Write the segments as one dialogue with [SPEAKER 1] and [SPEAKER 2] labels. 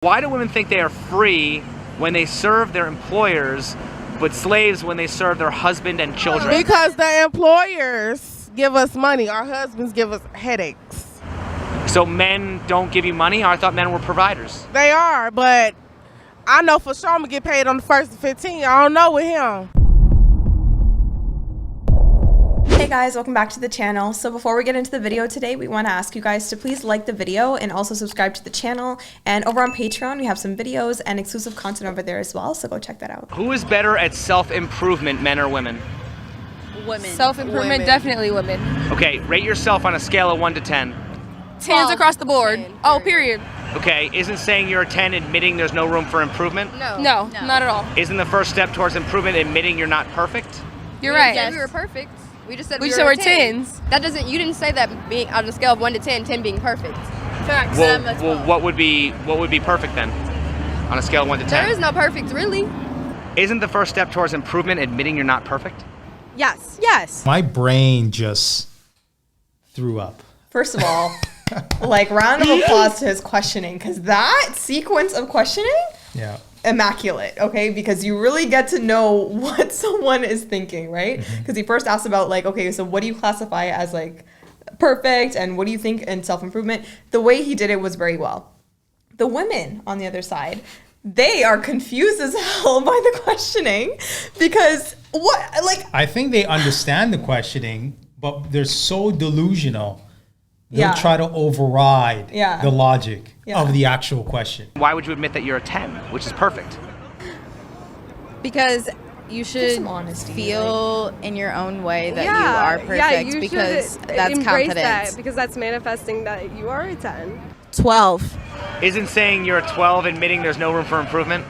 [SPEAKER 1] Why do women think they are free when they serve their employers, but slaves when they serve their husband and children?
[SPEAKER 2] Because the employers give us money. Our husbands give us headaches.
[SPEAKER 1] So men don't give you money? I thought men were providers.
[SPEAKER 2] They are, but I know for sure I'm going to get paid on the 1st of 15. I don't know with him.
[SPEAKER 3] Hey guys, welcome back to the channel. So before we get into the video today, we want to ask you guys to please like the video and also subscribe to the channel. And over on Patreon, we have some videos and exclusive content over there as well, so go check that out.
[SPEAKER 1] Who is better at self-improvement, men or women?
[SPEAKER 4] Women. Self-improvement, definitely women.
[SPEAKER 1] Okay, rate yourself on a scale of 1 to 10.
[SPEAKER 4] 10s across the board. 10, oh, period.
[SPEAKER 1] Okay, isn't saying you're a 10 admitting there's no room for improvement?
[SPEAKER 4] No, not at all.
[SPEAKER 1] Isn't the first step towards improvement admitting you're not perfect?
[SPEAKER 4] You're right.
[SPEAKER 5] Yes. We were perfect. We just said
[SPEAKER 4] we
[SPEAKER 5] were
[SPEAKER 4] 10s.
[SPEAKER 5] That doesn't. You didn't say that being on a scale of 1 to 10, 10 being perfect.
[SPEAKER 4] Facts.
[SPEAKER 1] Well, what would be perfect then? On a scale of 1 to 10.
[SPEAKER 5] There is no perfect, really.
[SPEAKER 1] Isn't the first step towards improvement admitting you're not perfect?
[SPEAKER 5] Yes.
[SPEAKER 4] Yes.
[SPEAKER 6] My brain just threw up.
[SPEAKER 3] First of all, like round of applause to his questioning, because that sequence of questioning,
[SPEAKER 6] Yeah.
[SPEAKER 3] immaculate, okay? Because you really get to know what someone is thinking, right? Because he first asked about like, okay, so what do you classify as like perfect and what do you think in self-improvement? The way he did it was very well. The women on the other side, they are confused as hell by the questioning because what, like...
[SPEAKER 6] I think they understand the questioning, but they're so delusional. They'll try to override the logic of the actual question.
[SPEAKER 1] Why would you admit that you're a 10, which is perfect?
[SPEAKER 7] Because you should feel in your own way that you are perfect because that's confidence.
[SPEAKER 8] That because that's manifesting that you are a 10.
[SPEAKER 2] 12.
[SPEAKER 1] Isn't saying you're a 12 admitting there's no room for improvement?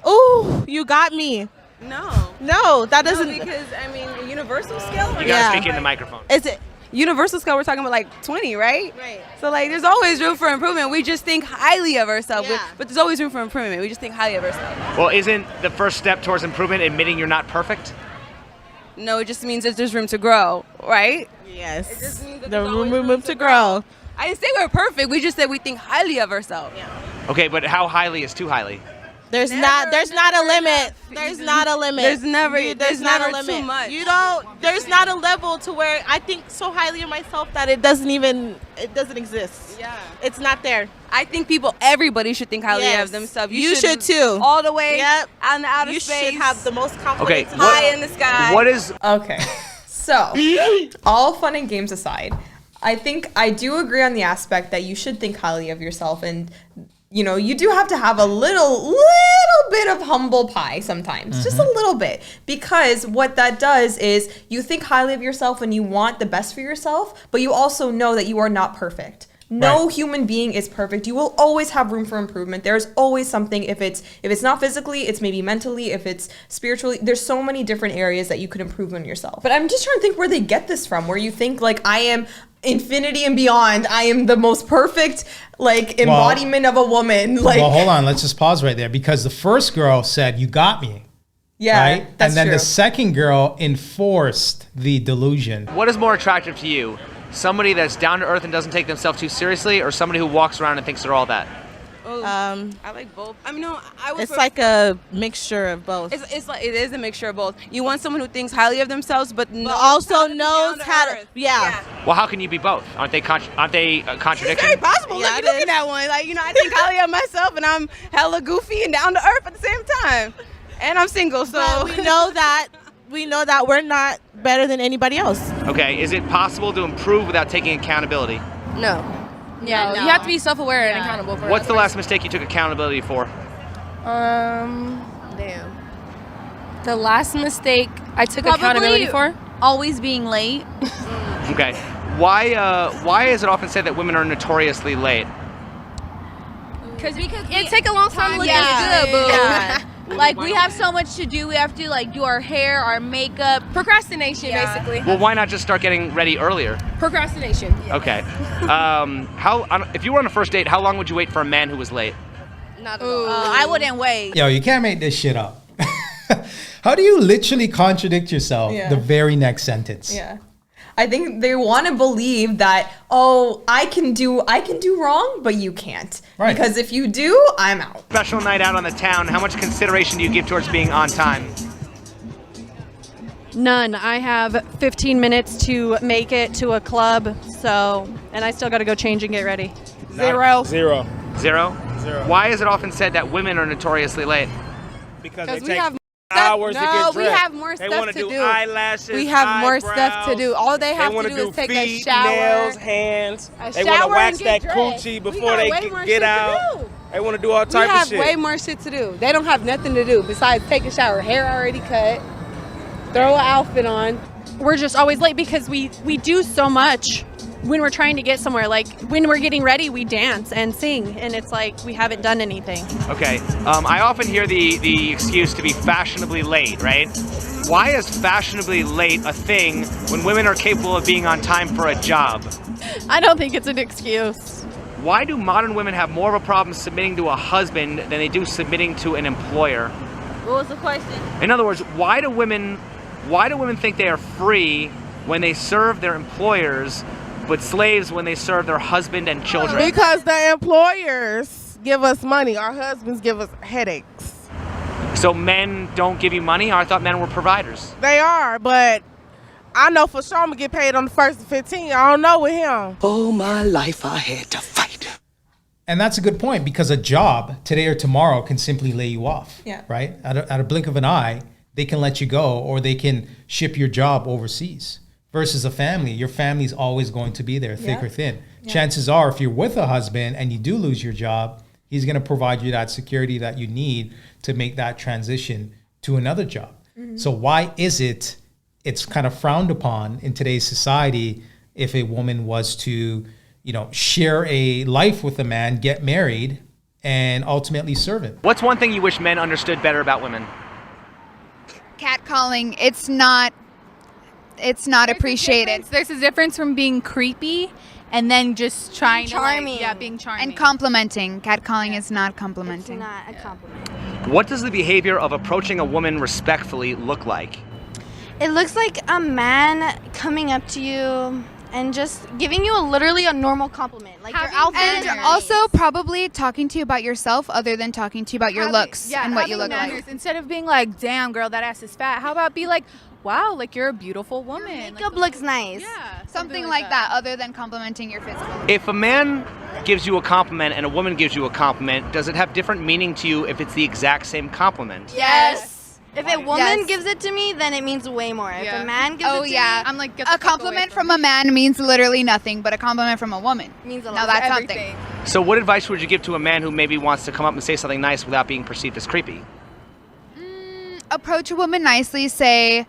[SPEAKER 2] Ooh, you got me. No, that doesn't.
[SPEAKER 8] No, because I mean, a universal scale.
[SPEAKER 1] You gotta speak in the microphone.
[SPEAKER 8] Is it universal scale? We're talking about like 20, right? Right. So like, there's always room for improvement. We just think highly of ourselves, but there's always room for improvement. We just think highly of ourselves.
[SPEAKER 1] Well, isn't the first step towards improvement admitting you're not perfect?
[SPEAKER 8] No, it just means that there's room to grow, right?
[SPEAKER 2] Yes.
[SPEAKER 8] It just means that
[SPEAKER 2] the
[SPEAKER 8] there's always
[SPEAKER 2] room to grow.
[SPEAKER 8] I didn't say we're perfect. We just said we think highly of ourselves.
[SPEAKER 1] Okay, but how highly is too highly?
[SPEAKER 2] There's not a limit. There's not a limit.
[SPEAKER 8] There's not a limit.
[SPEAKER 2] Too much. There's not a level to where I think so highly of myself that it doesn't exist. Yeah. It's not there.
[SPEAKER 8] I think everybody should think highly of themselves.
[SPEAKER 2] You should too.
[SPEAKER 8] All the way on the outer space.
[SPEAKER 2] You should have the most confidence
[SPEAKER 8] high in the sky.
[SPEAKER 1] What is...
[SPEAKER 3] Okay, so all fun and games aside, I think I do agree on the aspect that you should think highly of yourself, and you know, you do have to have a little bit of humble pie sometimes, just a little bit, because what that does is you think highly of yourself and you want the best for yourself, but you also know that you are not perfect. No human being is perfect. You will always have room for improvement. There's always something. If it's not physically, it's maybe mentally. If it's spiritually, there's so many different areas that you could improve on yourself. But I'm just trying to think where they get this from, where you think like I am infinity and beyond. I am the most perfect like embodiment of a woman. Like,
[SPEAKER 6] well, hold on. Let's just pause right there because the first girl said, "You got me."
[SPEAKER 3] Yeah,
[SPEAKER 6] right?
[SPEAKER 3] That's
[SPEAKER 6] and then
[SPEAKER 3] true.
[SPEAKER 6] the second girl enforced the delusion.
[SPEAKER 1] What is more attractive to you? Somebody that's down to earth and doesn't take themselves too seriously, or somebody who walks around and thinks they're all that?
[SPEAKER 8] I like both. I mean, no,
[SPEAKER 2] it's like a mixture of both.
[SPEAKER 8] It is a mixture of both. You want someone who thinks highly of themselves, but
[SPEAKER 2] also knows how to. Yeah.
[SPEAKER 1] Well, how can you be both? Aren't they contradictions?
[SPEAKER 8] It's very possible.
[SPEAKER 2] Yeah,
[SPEAKER 8] Look at that one. Like, you know, I think highly of myself, and I'm hella goofy and down to earth at the same time. And I'm single, so
[SPEAKER 2] but we know that we're not better than anybody else.
[SPEAKER 1] Okay, is it possible to improve without taking accountability?
[SPEAKER 5] No.
[SPEAKER 4] Yeah, you have to be self-aware and accountable for it.
[SPEAKER 1] What's the last mistake you took accountability for?
[SPEAKER 5] Damn.
[SPEAKER 4] The last mistake I took accountability for?
[SPEAKER 7] Always being late.
[SPEAKER 1] Okay. Why is it often said that women are notoriously late?
[SPEAKER 4] Because it take a long time to look
[SPEAKER 7] Yeah.
[SPEAKER 4] good, boo.
[SPEAKER 7] Yeah. Like, we have so much to do. We have to, like, do our hair, our makeup.
[SPEAKER 4] Procrastination, basically.
[SPEAKER 1] Well, why not just start getting ready earlier?
[SPEAKER 4] Procrastination.
[SPEAKER 1] Okay. If you were on a first date, how long would you wait for a man who was late?
[SPEAKER 5] Not at all.
[SPEAKER 7] I wouldn't wait.
[SPEAKER 6] Yo, you can't make this shit up. How do you literally contradict yourself the very next sentence?
[SPEAKER 3] Yeah. I think they want to believe that, oh, I can do wrong, but you can't.
[SPEAKER 6] Right.
[SPEAKER 3] Because if you do, I'm out.
[SPEAKER 1] Special night out on the town, how much consideration do you give towards being on time?
[SPEAKER 9] None. I have 15 minutes to make it to a club, and I still got to go change and get ready.
[SPEAKER 10] Zero.
[SPEAKER 1] Zero? Why is it often said that women are notoriously late?
[SPEAKER 10] Because
[SPEAKER 9] we
[SPEAKER 10] they take
[SPEAKER 9] have
[SPEAKER 10] hours to get dressed.
[SPEAKER 9] we have more
[SPEAKER 10] They
[SPEAKER 9] stuff
[SPEAKER 10] want
[SPEAKER 9] to
[SPEAKER 10] to do
[SPEAKER 9] do.
[SPEAKER 10] eyelashes,
[SPEAKER 9] We have more
[SPEAKER 10] eyebrows.
[SPEAKER 9] stuff to do. All they have
[SPEAKER 10] wanna
[SPEAKER 9] to do is take
[SPEAKER 10] feet,
[SPEAKER 9] a shower,
[SPEAKER 10] nails, hands.
[SPEAKER 9] a
[SPEAKER 10] They want to
[SPEAKER 9] shower
[SPEAKER 10] wax
[SPEAKER 9] and
[SPEAKER 10] that
[SPEAKER 9] get dressed.
[SPEAKER 10] coochie
[SPEAKER 9] We
[SPEAKER 10] before
[SPEAKER 9] got
[SPEAKER 10] they
[SPEAKER 9] way more
[SPEAKER 10] get
[SPEAKER 9] shit to
[SPEAKER 10] out.
[SPEAKER 9] do.
[SPEAKER 10] They want to do all
[SPEAKER 9] We
[SPEAKER 10] type of
[SPEAKER 9] have
[SPEAKER 10] shit.
[SPEAKER 9] way more shit to do. They don't have nothing to do besides take a shower, hair already cut, throw an outfit on. We're just always late because we do so much when we're trying to get somewhere. Like when we're getting ready, we dance and sing, and it's like we haven't done anything.
[SPEAKER 1] Okay, I often hear the excuse to be fashionably late, right? Why is fashionably late a thing when women are capable of being on time for a job?
[SPEAKER 9] I don't think it's an excuse.
[SPEAKER 1] Why do modern women have more of a problem submitting to a husband than they do submitting to an employer?
[SPEAKER 2] What was the question?
[SPEAKER 1] In other words, why do women think they are free when they serve their employers, but slaves when they serve their husband and children?
[SPEAKER 11] Because the employers give us money. Our husbands give us headaches.
[SPEAKER 1] So men don't give you money? I thought men were providers.
[SPEAKER 11] They are, but I know for sure I'm going to get paid on the 1st of 15. I don't know with him.
[SPEAKER 12] All my life I had to fight.
[SPEAKER 6] And that's a good point, because a job today or tomorrow can simply lay you off.
[SPEAKER 3] Yeah.
[SPEAKER 6] Right? At a blink of an eye, they can let you go, or they can ship your job overseas. Versus a family, your family's always going to be there, thick or thin. Yeah. Chances are, if you're with a husband and you do lose your job, he's going to provide you that security that you need to make that transition to another job. Mm-hmm. So why is it's kind of frowned upon in today's society if a woman was to, share a life with a man, get married, and ultimately serve him?
[SPEAKER 1] What's one thing you wish men understood better about women?
[SPEAKER 7] Catcalling, it's not appreciated.
[SPEAKER 13] There's a difference from being creepy and then just trying
[SPEAKER 5] charming.
[SPEAKER 13] to being charming.
[SPEAKER 7] And complimenting. Catcalling is not complimenting.
[SPEAKER 5] It's not a compliment.
[SPEAKER 1] What does the behavior of approaching a woman respectfully look like?
[SPEAKER 5] It looks like a man coming up to you and just giving you literally a normal compliment, like your outfit.
[SPEAKER 7] And also probably talking to you about yourself other than talking to you about your looks and what you look like.
[SPEAKER 13] Instead of being like, damn girl, that ass is fat, how about be like, wow, like you're a beautiful woman.
[SPEAKER 5] Your makeup looks nice.
[SPEAKER 7] Yeah, something like that other than complimenting your physical.
[SPEAKER 1] If a man gives you a compliment and a woman gives you a compliment, does it have different meaning to you if it's the exact same compliment?
[SPEAKER 5] Yes. If a woman gives it to me, then it means way more. If a man gives it to me,
[SPEAKER 7] I'm like, a compliment from a man means literally nothing, but a compliment from a woman
[SPEAKER 5] means a lot.
[SPEAKER 7] Now that's something.
[SPEAKER 1] So what advice would you give to a man who maybe wants to come up and say something nice without being perceived as creepy?
[SPEAKER 7] Approach a woman nicely, say,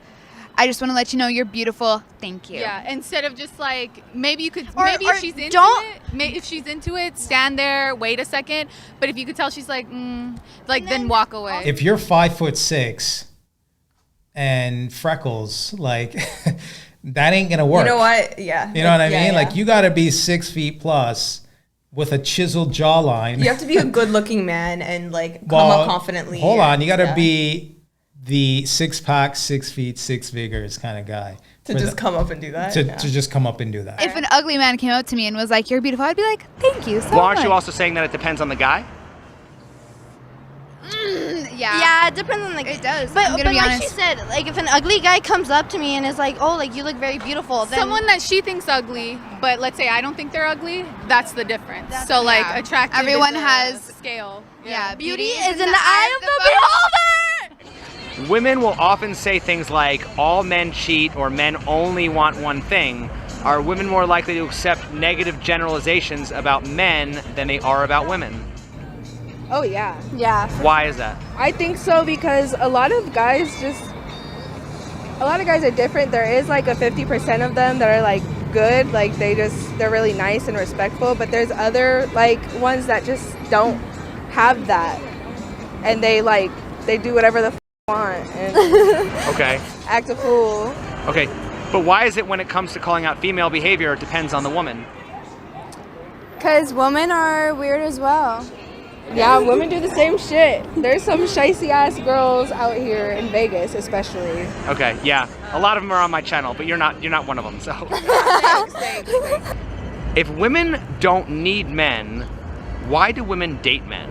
[SPEAKER 7] I just want to let you know you're beautiful. Thank you.
[SPEAKER 13] Yeah, instead of just like, maybe you could,
[SPEAKER 5] Or
[SPEAKER 13] if she's into it, if she's into it, stand there, wait a second. But if you could tell she's like, then walk away.
[SPEAKER 6] If you're 5'6" and freckles, like that ain't gonna work.
[SPEAKER 3] You know what? Yeah.
[SPEAKER 6] You know what I mean? Yeah. Like you gotta be 6 feet plus with a chiseled jawline.
[SPEAKER 3] You have to be a good-looking man and like come up confidently.
[SPEAKER 6] Hold on, you gotta be the 6-pack, 6 feet, 6 figures kind of guy.
[SPEAKER 3] To just come up and do that?
[SPEAKER 6] To just come up and do that.
[SPEAKER 7] If an ugly man came up to me and was like, you're beautiful, I'd be like, thank you so much.
[SPEAKER 1] Well, aren't you also saying that it depends on the guy?
[SPEAKER 5] Yeah, it depends on
[SPEAKER 7] it does.
[SPEAKER 5] But
[SPEAKER 7] be
[SPEAKER 5] like
[SPEAKER 7] honest.
[SPEAKER 5] she said, like if an ugly guy comes up to me and is like, oh, like you look very beautiful, then
[SPEAKER 13] Someone that she thinks ugly, but let's say I don't think they're ugly, that's the difference. So like attractive
[SPEAKER 7] Everyone
[SPEAKER 13] is a
[SPEAKER 7] has
[SPEAKER 13] scale.
[SPEAKER 7] Yeah,
[SPEAKER 5] beauty is in the eye of the beholder.
[SPEAKER 1] Women will often say things like, all men cheat or men only want one thing. Are women more likely to accept negative generalizations about men than they are about women?
[SPEAKER 9] Oh yeah.
[SPEAKER 5] Yeah.
[SPEAKER 1] Why is that?
[SPEAKER 9] I think so because a lot of guys are different. There is like a 50% of them that are like good, like they're really nice and respectful, but there's other like ones that just don't have that, and they do whatever the want and
[SPEAKER 1] Okay.
[SPEAKER 9] act a fool.
[SPEAKER 1] Okay, but why is it when it comes to calling out female behavior, it depends on the woman?
[SPEAKER 5] Because women are weird as well.
[SPEAKER 9] Yeah, women do the same shit. There's some shicey ass girls out here in Vegas, especially.
[SPEAKER 1] Okay, yeah. A lot of them are on my channel, but you're not one of them, so. If women don't need men, why do women date men?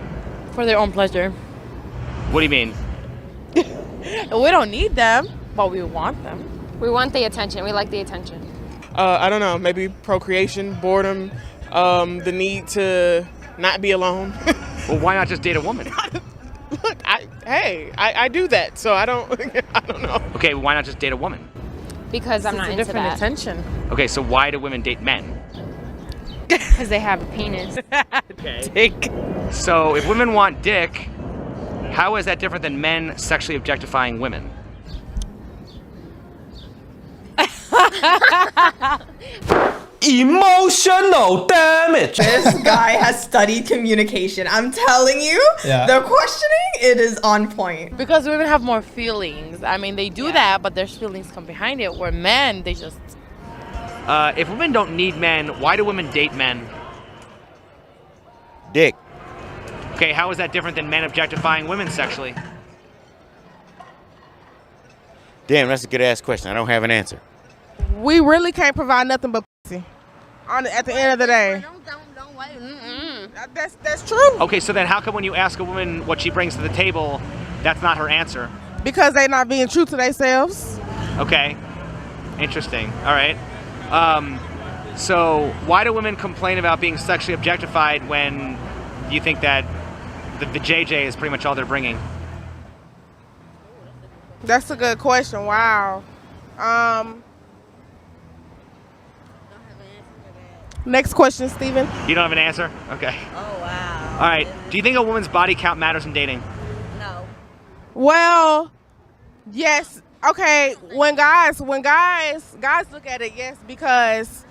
[SPEAKER 14] For their own pleasure.
[SPEAKER 1] What do you mean?
[SPEAKER 14] We don't need them, but we want them.
[SPEAKER 4] We want the attention. We like the attention.
[SPEAKER 10] I don't know, maybe procreation, boredom, the need to not be alone.
[SPEAKER 1] Well, why not just date a woman?
[SPEAKER 10] Look, I do that, so I don't know.
[SPEAKER 1] Okay, why not just date a woman?
[SPEAKER 4] Because I'm not into that.
[SPEAKER 14] Attention.
[SPEAKER 1] Okay, so why do women date men?
[SPEAKER 4] Because they have a penis.
[SPEAKER 1] Okay.
[SPEAKER 14] Dick.
[SPEAKER 1] So if women want dick, how is that different than men sexually objectifying women?
[SPEAKER 12] Emotional damage.
[SPEAKER 3] This guy has studied communication. I'm telling you, the questioning, it is on point.
[SPEAKER 14] Because women have more feelings. I mean, they do that, but there's feelings come behind it. Where men, they just...
[SPEAKER 1] If women don't need men, why do women date men?
[SPEAKER 15] Dick.
[SPEAKER 1] Okay, how is that different than men objectifying women sexually?
[SPEAKER 15] Damn, that's a good ass question. I don't have an answer.
[SPEAKER 11] We really can't provide nothing but pussy. At the end of the day. That's true.
[SPEAKER 1] Okay, so then how come when you ask a woman what she brings to the table, that's not her answer?
[SPEAKER 11] Because they're not being true to themselves.
[SPEAKER 1] Okay, interesting. All right. So why do women complain about being sexually objectified when you think that the JJ is pretty much all they're bringing?
[SPEAKER 11] That's a good question. Wow. Next question, Steven.
[SPEAKER 1] You don't have an answer? Okay.
[SPEAKER 11] Oh, wow.
[SPEAKER 1] All right. Do you think a woman's body count matters in dating?
[SPEAKER 11] No. Well, yes. Okay. When guys look at it, yes, because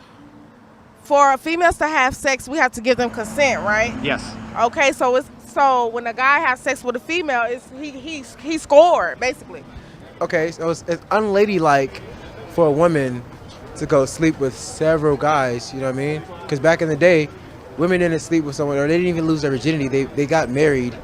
[SPEAKER 11] for females to have sex, we have to give them consent, right?
[SPEAKER 1] Yes.
[SPEAKER 11] Okay. So when a guy has sex with a female, he scored basically.
[SPEAKER 16] Okay, so it's unladylike for a woman to go sleep with several guys, you know what I mean? Because back in the day, women didn't sleep with someone, or they didn't even lose their virginity. They got married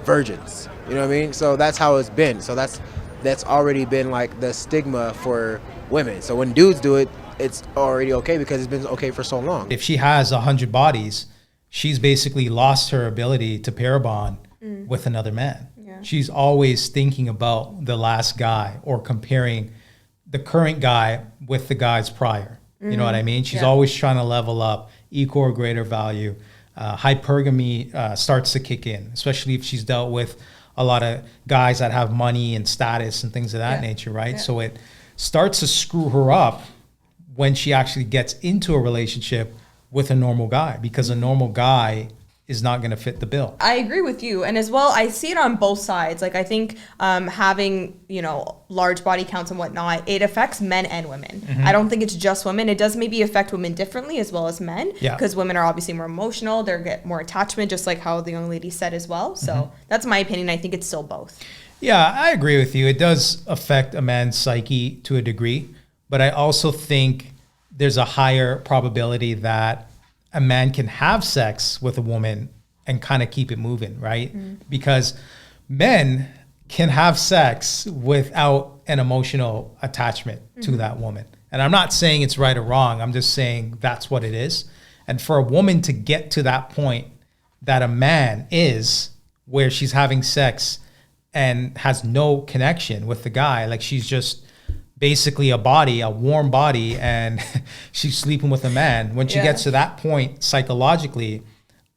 [SPEAKER 16] virgins, you know what I mean? So that's how it's been. So that's already been like the stigma for women. So when dudes do it, it's already okay because it's been okay for so long.
[SPEAKER 6] If she has 100 bodies, she's basically lost her ability to pair bond with another man. Yeah. She's always thinking about the last guy or comparing the current guy with the guys prior. You know what I mean? She's always trying to level up, equal or greater value. Hypergamy starts to kick in, especially if she's dealt with a lot of guys that have money and status and things of that nature, right? Yeah. So it starts to screw her up when she actually gets into a relationship with a normal guy, because a normal guy is not going to fit the bill.
[SPEAKER 3] I agree with you. And as well, I see it on both sides. Like, I think having, large body counts and whatnot, it affects men and women. I don't think it's just women. It does maybe affect women differently as well as men, because women are obviously more emotional. They get more attachment, just like how the young lady said as well. So that's my opinion. I think it's still both.
[SPEAKER 6] Yeah, I agree with you. It does affect a man's psyche to a degree, but I also think there's a higher probability that a man can have sex with a woman and kind of keep it moving, right? Because men can have sex without an emotional attachment to that woman. And I'm not saying it's right or wrong. I'm just saying that's what it is. And for a woman to get to that point that a man is, where she's having sex and has no connection with the guy, like she's just basically a warm body, and she's sleeping with a man. When she gets to that point psychologically,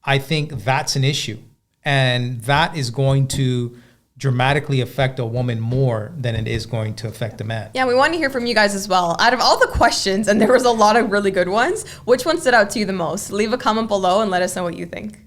[SPEAKER 6] I think that's an issue. And that is going to dramatically affect a woman more than it is going to affect a man.
[SPEAKER 3] Yeah, we want to hear from you guys as well. Out of all the questions, and there was a lot of really good ones, which one stood out to you the most? Leave a comment below and let us know what you think.